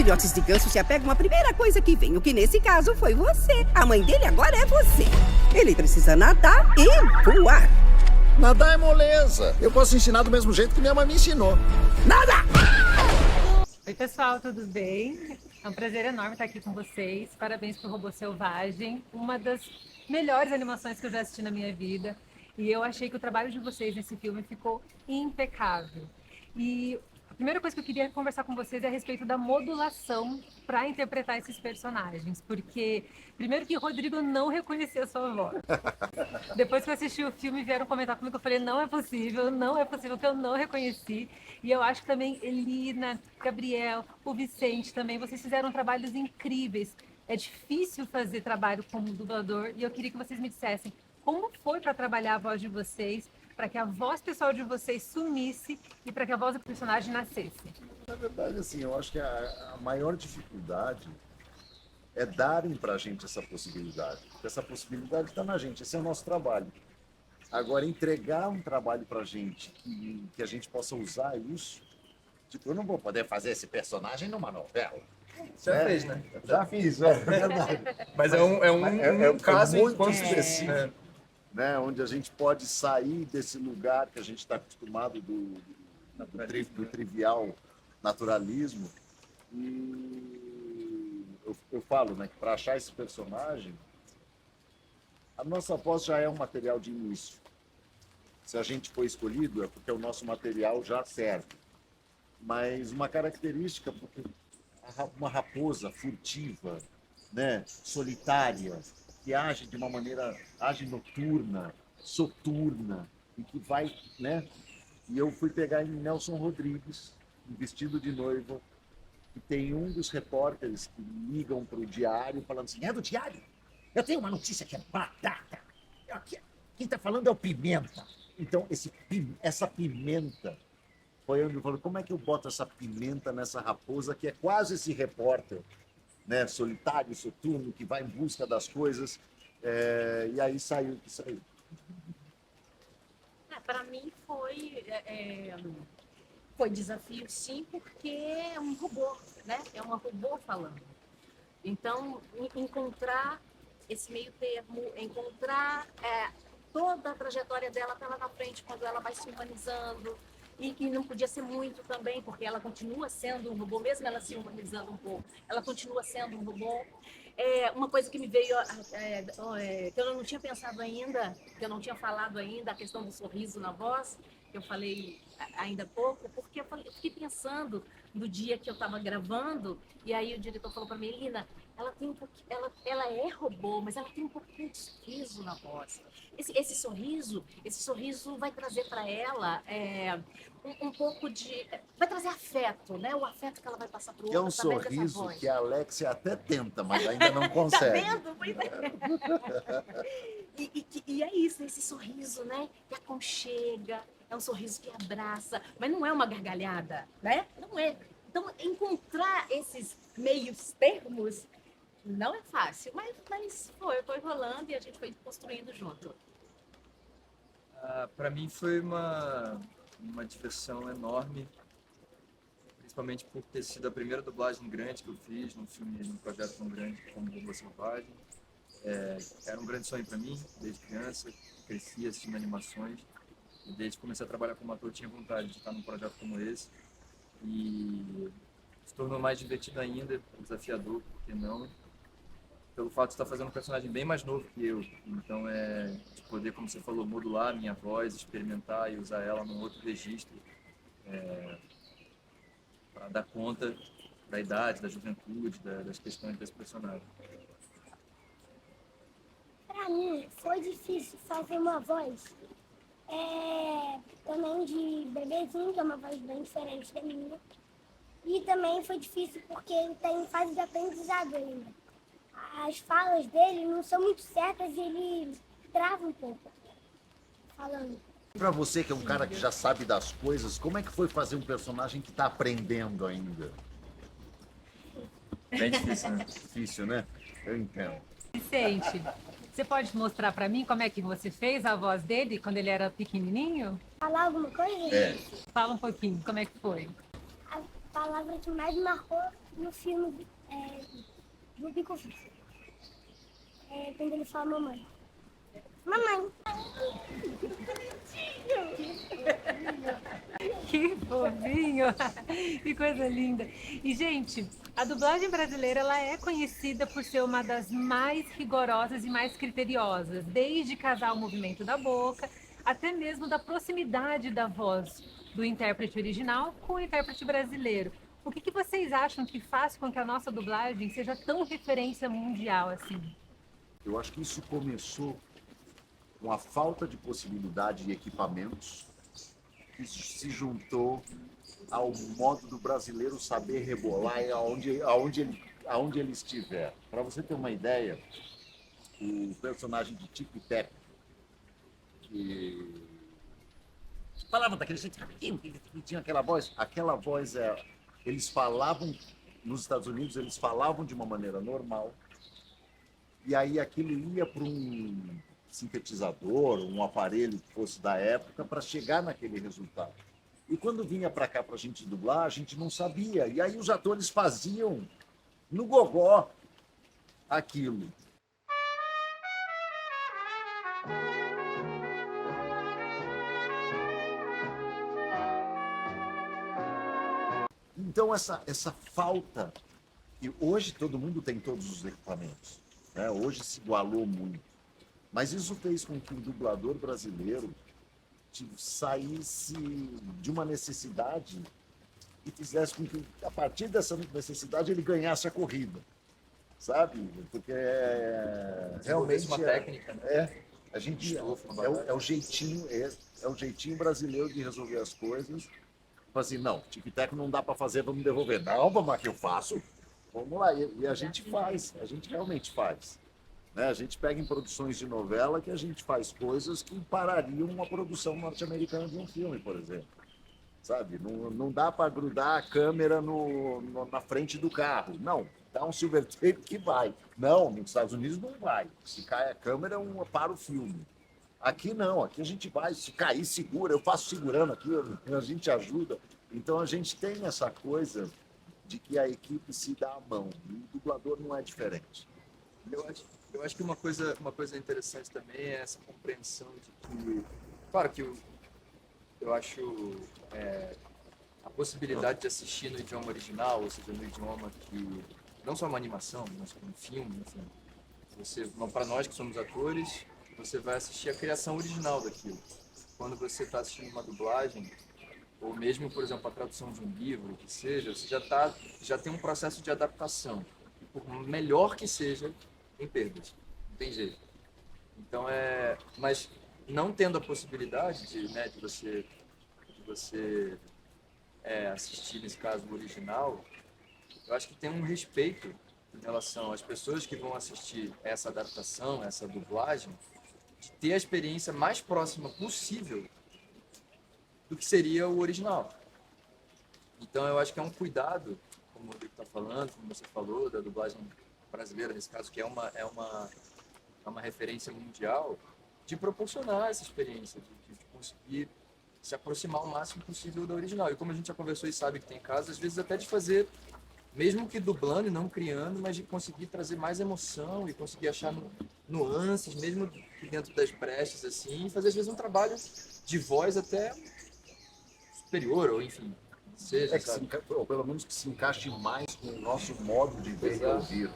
filhotes de ganso se apegam à primeira coisa que vem, o que nesse caso foi você. A mãe dele agora é você. Ele precisa nadar e voar. Nadar é moleza. Eu posso ensinar do mesmo jeito que minha mãe me ensinou. Nada! Oi, pessoal, tudo bem? É um prazer enorme estar aqui com vocês. Parabéns pro Robô Selvagem, uma das melhores animações que eu já assisti na minha vida. E eu achei que o trabalho de vocês nesse filme ficou impecável. E a primeira coisa que eu queria conversar com vocês é a respeito da modulação para interpretar esses personagens. Porque, primeiro que o Rodrigo não reconhecia a sua voz. Depois que eu assisti o filme, vieram comentar comigo, eu falei, não é possível que eu não reconheci. E eu acho que também Elina, Gabriel, o Vicente também, vocês fizeram trabalhos incríveis. É difícil fazer trabalho como dublador e eu queria que vocês me dissessem como foi para trabalhar a voz de vocês, para que a voz pessoal de vocês sumisse e para que a voz do personagem nascesse. Na verdade, assim, eu acho que a maior dificuldade é darem pra gente essa possibilidade. Porque essa possibilidade está na gente, esse é o nosso trabalho. Agora, entregar um trabalho pra gente que a gente possa usar isso, tipo, eu não vou poder fazer esse personagem numa novela. Já fez, né? Já fiz, é verdade. Mas é um caso muito enquanto específico, é. né? Onde a gente pode sair desse lugar que a gente está acostumado do trivial naturalismo. E eu falo, né, que para achar esse personagem, a nossa voz já é um material de início. Se a gente foi escolhido, é porque o nosso material já serve. Mas uma característica, porque uma raposa furtiva, né, solitária, que age de uma maneira, age noturna, soturna, e que vai, né? E eu fui pegar em Nelson Rodrigues, em Vestido de Noiva, e tem um dos repórteres que ligam para o diário, falando assim, é do diário? Eu tenho uma notícia que é batata. Quem está falando é o Pimenta. Então, essa pimenta foi onde eu falei, como é que eu boto essa pimenta nessa raposa que é quase esse repórter, né, solitário, soturno, que vai em busca das coisas, e aí saiu o que saiu. Para mim foi desafio, sim, porque é um robô, né? É uma robô falando. Então, encontrar esse meio termo, encontrar toda a trajetória dela até lá na frente, quando ela vai se humanizando, e que não podia ser muito também, porque ela continua sendo um robô, mesmo ela se humanizando um pouco, ela continua sendo um robô. Uma coisa que me veio, que eu não tinha pensado ainda, que eu não tinha falado ainda, a questão do sorriso na voz, que eu falei ainda há pouco, porque eu fiquei pensando no dia que eu estava gravando, e aí o diretor falou para mim, Elina, ela é robô, mas ela tem um pouquinho de sorriso na voz. Esse sorriso vai trazer para ela um pouco de... Vai trazer afeto, né? O afeto que ela vai passar para o outro. É um sorriso que a Alexia até tenta, mas ainda não consegue. Tá vendo? E é isso, esse sorriso, né? Que aconchega, é um sorriso que abraça, mas não é uma gargalhada, né? Não é. Então, encontrar esses meios termos não é fácil, mas foi rolando e a gente foi construindo junto. Para mim foi uma diversão enorme, principalmente por ter sido a primeira dublagem grande que eu fiz num projeto tão grande como Robô Selvagem. Era um grande sonho para mim, desde criança, cresci assistindo animações e desde que comecei a trabalhar como ator tinha vontade de estar num projeto como esse e se tornou mais divertido ainda, desafiador, por que não? Pelo fato de estar fazendo um personagem bem mais novo que eu, então de poder, como você falou, modular a minha voz, experimentar e usar ela num outro registro para dar conta da idade, da juventude, das questões desse personagem. Para mim foi difícil fazer uma voz também de bebezinho, que é uma voz bem diferente da minha, e também foi difícil porque ele está em fase de aprendizado ainda. As falas dele não são muito certas e ele trava um pouco falando. Para você, que é um cara que já sabe das coisas, como é que foi fazer um personagem que está aprendendo ainda? Bem difícil, né? Difícil, né? Eu entendo. Vicente, você pode mostrar para mim como é que você fez a voz dele quando ele era pequenininho? Falar alguma coisa? É. Fala um pouquinho, como é que foi? Falar palavra que mais me marcou no filme do Bico Fixo. Quando ele fala mamãe. Mamãe. Que fofinho! Que coisa linda! E, gente, a dublagem brasileira ela é conhecida por ser uma das mais rigorosas e mais criteriosas, desde casar o movimento da boca, até mesmo da proximidade da voz do intérprete original com o intérprete brasileiro. O que vocês acham que faz com que a nossa dublagem seja tão referência mundial assim? Eu acho que isso começou com a falta de possibilidade de equipamentos que se juntou ao modo do brasileiro saber rebolar aonde ele estiver. Para você ter uma ideia, o personagem de Tic Tac, que falava daquele jeito rapidinho, que tinha aquela voz eles falavam, nos Estados Unidos, eles falavam de uma maneira normal, e aí aquilo ia para um sintetizador, um aparelho que fosse da época, para chegar naquele resultado. E quando vinha para cá para a gente dublar, a gente não sabia. E aí os atores faziam no gogó aquilo. Então essa falta, e hoje todo mundo tem todos os equipamentos, né? Hoje se igualou muito. Mas isso fez com que o dublador brasileiro saísse de uma necessidade e fizesse com que, a partir dessa necessidade, ele ganhasse a corrida, sabe? Porque realmente uma técnica, né? A gente é o jeitinho brasileiro de resolver as coisas. Tipo assim, não, tic-tac não dá para fazer, vamos devolver. Não, mas que eu faço? Vamos lá. E a gente faz, a gente realmente faz. Né? A gente pega em produções de novela que a gente faz coisas que parariam uma produção norte-americana de um filme, por exemplo. Sabe? Não dá para grudar a câmera na frente do carro. Não, dá um silver tape que vai. Não, nos Estados Unidos não vai. Se cai a câmera, para o filme. Aqui não, aqui a gente vai, se cair, segura. Eu faço segurando aqui, a gente ajuda. Então a gente tem essa coisa de que a equipe se dá a mão. E o dublador não é diferente. Eu acho que uma coisa interessante também é essa compreensão de que, claro que eu acho a possibilidade de assistir no idioma original, ou seja, no idioma que não só uma animação, mas como um filme, enfim. Para nós que somos atores, você vai assistir a criação original daquilo. Quando você está assistindo uma dublagem, ou mesmo, por exemplo, a tradução de um livro, que seja, você já tem um processo de adaptação. E por melhor que seja, tem perdas, não tem jeito. Então mas não tendo a possibilidade de você assistir, nesse caso, o original, eu acho que tem um respeito em relação às pessoas que vão assistir essa adaptação, essa dublagem, de ter a experiência mais próxima possível do que seria o original. Então eu acho que é um cuidado, como o Rodrigo está falando, como você falou, da dublagem brasileira, nesse caso, que é uma referência mundial, de proporcionar essa experiência, de conseguir se aproximar o máximo possível da original. E como a gente já conversou e sabe que tem casos, às vezes até de fazer, mesmo que dublando e não criando, mas de conseguir trazer mais emoção e conseguir achar nuances, mesmo dentro das brechas, assim, e fazer às vezes um trabalho de voz até superior, ou enfim, seja, ou pelo menos que se encaixe mais com o nosso modo de ver e ouvir.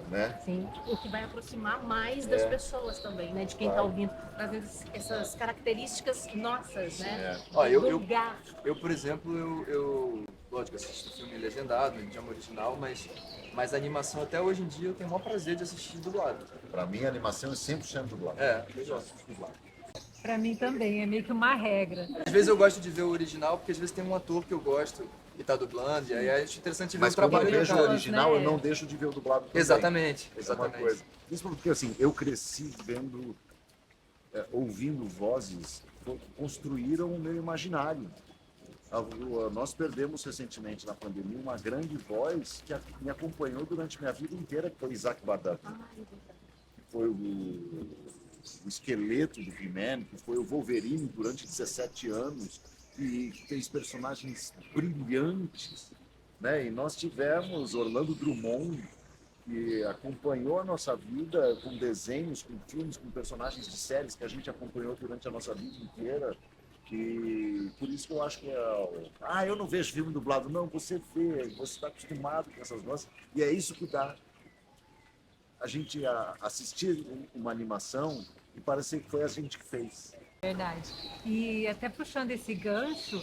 Né? Sim, o que vai aproximar mais das pessoas também, né? De quem está ouvindo, trazer essas características nossas, né? Eu, por exemplo, lógico, assisto filme legendado, no idioma original, mas a animação até hoje em dia eu tenho o maior prazer de assistir dublado. Para mim, a animação é 100% dublado. Eu gosto de dublado. Pra mim também, é meio que uma regra. Às vezes eu gosto de ver o original, porque às vezes tem um ator que eu gosto e tá dublando, e aí é interessante ver mas o trabalho. Mas quando eu vejo o original, né? Eu não deixo de ver o dublado também. Exatamente. É uma coisa. Isso porque, assim, eu cresci ouvindo vozes que construíram o meu imaginário. Nós perdemos recentemente na pandemia uma grande voz que me acompanhou durante minha vida inteira, que foi Isaac Bardot. Foi o esqueleto do He-Man, que foi o Wolverine durante 17 anos, e fez personagens brilhantes, né? E nós tivemos Orlando Drummond, que acompanhou a nossa vida com desenhos, com filmes, com personagens de séries que a gente acompanhou durante a nossa vida inteira. E por isso que eu acho que eu não vejo filme dublado. Não, você vê, você está acostumado com essas vozes. E é isso que dá a gente assistir uma animação e parecer que foi a gente que fez. Verdade. E até puxando esse gancho,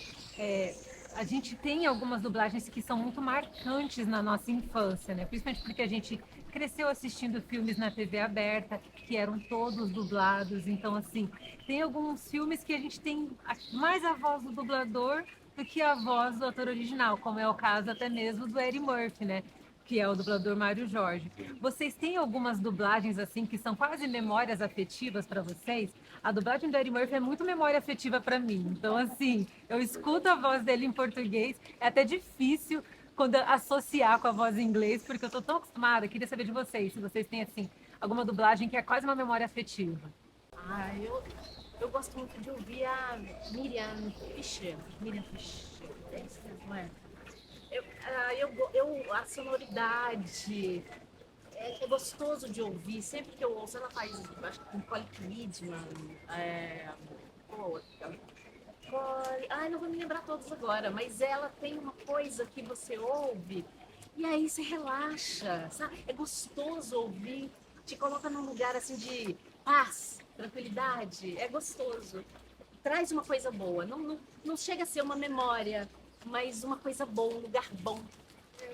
a gente tem algumas dublagens que são muito marcantes na nossa infância, né? Principalmente porque a gente cresceu assistindo filmes na TV aberta, que eram todos dublados. Então, assim, tem alguns filmes que a gente tem mais a voz do dublador do que a voz do ator original, como é o caso até mesmo do Eddie Murphy, né? Que é o dublador Mário Jorge. Vocês têm algumas dublagens assim que são quase memórias afetivas para vocês? A dublagem do Eddie Murphy é muito memória afetiva para mim. Então, assim, eu escuto a voz dele em português, é até difícil quando associar com a voz em inglês, porque eu tô tão acostumada. Queria saber de vocês, se vocês têm assim alguma dublagem que é quase uma memória afetiva. Eu gosto muito de ouvir a Miriam Fischer. Miriam Fischer, não é? A sonoridade é gostoso de ouvir. Sempre que eu ouço, ela faz, acho que com Nicole Kidman, não vou me lembrar todos agora, mas ela tem uma coisa que você ouve e aí você relaxa, sabe? É gostoso ouvir, te coloca num lugar assim de paz, tranquilidade, é gostoso. Traz uma coisa boa, não chega a ser uma memória, mas uma coisa boa, um lugar bom.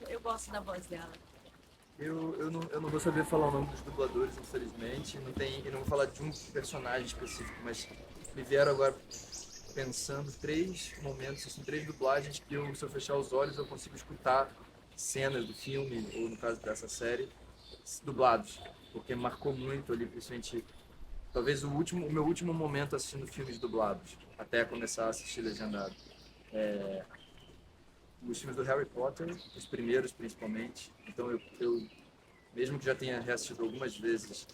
Eu gosto da voz dela. Eu não vou saber falar o nome dos dubladores, infelizmente. Eu não vou falar de um personagem específico, mas me vieram agora pensando 3 momentos, assim, 3 dublagens que se eu fechar os olhos eu consigo escutar cenas do filme, ou no caso dessa série, dublados. Porque marcou muito ali, principalmente, talvez o meu último momento assistindo filmes dublados, até começar a assistir legendado. Os filmes do Harry Potter, os primeiros principalmente. Então eu mesmo que já tenha reassistido algumas vezes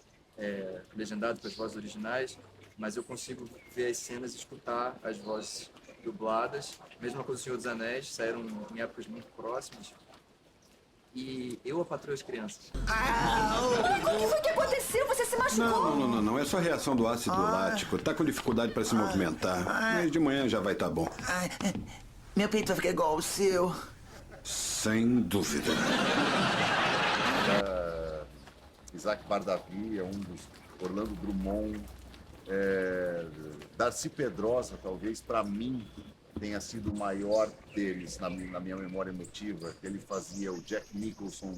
legendado com as vozes originais, mas eu consigo ver as cenas e escutar as vozes dubladas. Mesma coisa do Senhor dos Anéis, saíram em épocas muito próximas. E Eu, a Patroa e as Crianças. O que foi que aconteceu? Você se machucou? Não. É só a reação do ácido lático. Tá com dificuldade para se movimentar. Mas de manhã já vai estar bom. Meu peito vai ficar igual ao seu. Sem dúvida. Isaac Bardavi é um dos, Orlando Drummond, Darcy Pedrosa, talvez, para mim, tenha sido o maior deles na minha memória emotiva. Ele fazia o Jack Nicholson,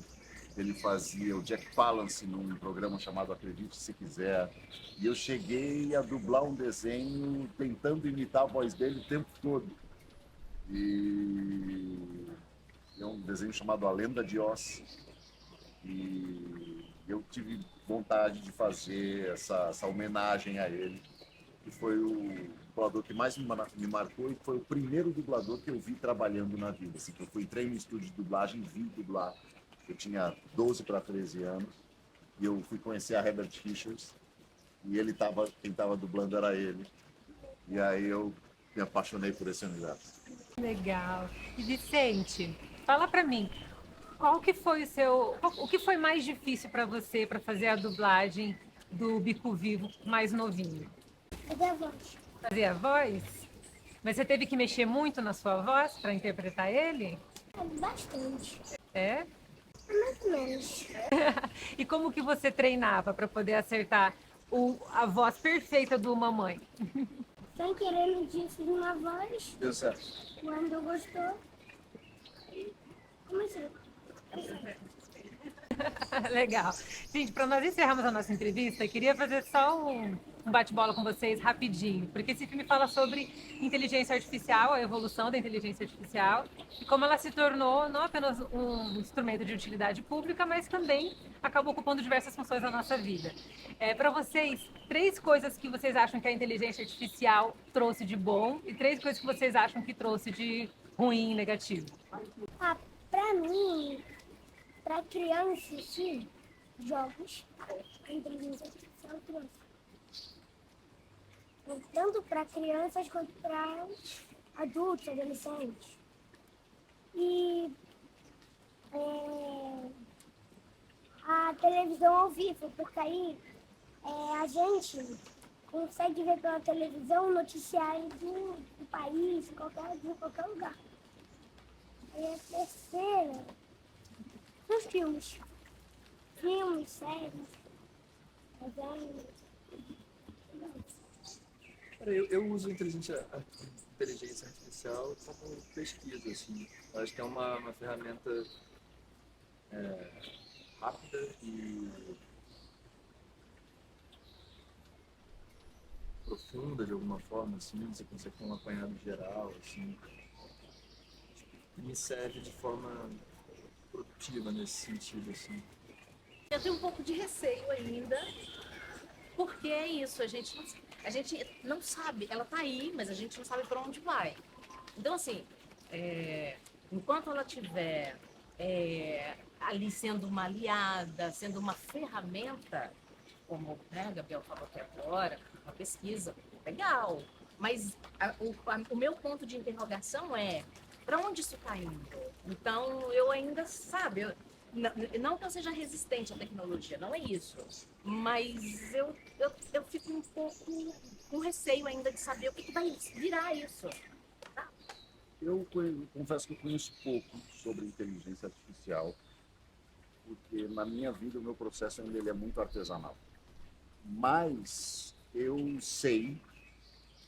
ele fazia o Jack Palance num programa chamado Acredite Se Quiser. E eu cheguei a dublar um desenho tentando imitar a voz dele o tempo todo. E é um desenho chamado A Lenda de Oz. E eu tive vontade de fazer essa homenagem a ele. Que foi o dublador que mais me marcou e foi o primeiro dublador que eu vi trabalhando na vida. Assim, que eu entrei no estúdio de dublagem, vi dublar. Eu tinha 12 para 13 anos e eu fui conhecer a Herbert Richards e quem estava dublando era ele. E aí eu me apaixonei por esse universo. Legal. E Vicente, fala pra mim, o que foi mais difícil pra você para fazer a dublagem do Bico Vivo mais novinho? Cadê a voz? Fazer a voz? Mas você teve que mexer muito na sua voz para interpretar ele? Bastante. É? Mais ou menos. E como que você treinava para poder acertar a voz perfeita do mamãe? Sem querer, no dia fiz uma voz. Deu certo. Quando gostou, comecei. Legal. Gente, para nós encerrarmos a nossa entrevista, eu queria fazer só um bate-bola com vocês rapidinho, porque esse filme fala sobre inteligência artificial, a evolução da inteligência artificial e como ela se tornou não apenas um instrumento de utilidade pública, mas também acabou ocupando diversas funções na nossa vida. Para vocês, 3 coisas que vocês acham que a inteligência artificial trouxe de bom e 3 coisas que vocês acham que trouxe de ruim e negativo. Pra mim, pra criança, sim, jogos, a inteligência artificial trouxe. Tanto para crianças quanto para adultos, adolescentes. E televisão ao vivo, porque aí a gente consegue ver pela televisão o noticiário do país, de qualquer lugar. E a terceira, os filmes. Filmes, séries, desenhos. Eu uso inteligência artificial como pesquisa, assim. Eu acho que é uma ferramenta rápida e profunda de alguma forma, assim, você consegue ter um apanhado geral, assim, e me serve de forma produtiva nesse sentido, assim. Eu tenho um pouco de receio ainda, porque é isso, a gente não sabe, ela tá aí, mas a gente não sabe para onde vai. Então, assim, enquanto ela estiver ali sendo uma aliada, sendo uma ferramenta, como a Gabriel falou aqui agora, uma pesquisa, legal. Mas o meu ponto de interrogação é, para onde isso está indo? Então, eu ainda, sabe, não que eu seja resistente à tecnologia, não é isso. Mas eu fico um pouco com receio ainda de saber o que vai virar isso. Tá? Eu confesso que eu conheço pouco sobre inteligência artificial, porque na minha vida o meu processo ainda ele é muito artesanal. Mas eu sei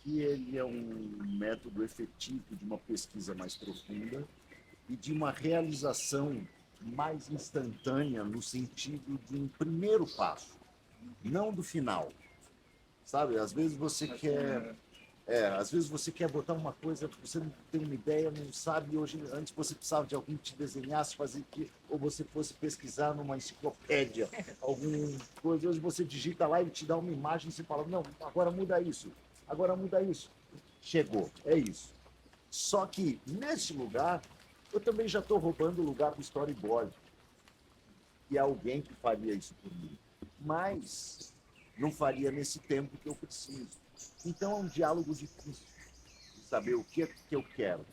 que ele é um método efetivo de uma pesquisa mais profunda e de uma realização mais instantânea no sentido de um primeiro passo, não do final. Sabe, às vezes você quer botar uma coisa, você não tem uma ideia, não sabe, hoje antes você precisava de alguém que te desenhasse, fazer que, ou você fosse pesquisar numa enciclopédia, alguma coisa, hoje você digita lá, ele te dá uma imagem e você fala, não, agora muda isso, chegou, é isso. Só que nesse lugar, eu também já estou roubando o lugar do storyboard, que é alguém que faria isso por mim, mas não faria nesse tempo que eu preciso. Então é um diálogo difícil de saber o que é que eu quero.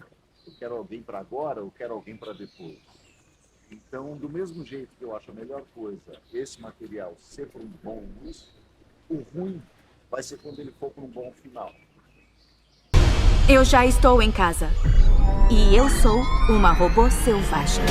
Eu quero alguém para agora ou eu quero alguém para depois. Então, do mesmo jeito que eu acho a melhor coisa esse material ser para um bom início, o ruim vai ser quando ele for para um bom final. Eu já estou em casa. E eu sou uma robô selvagem.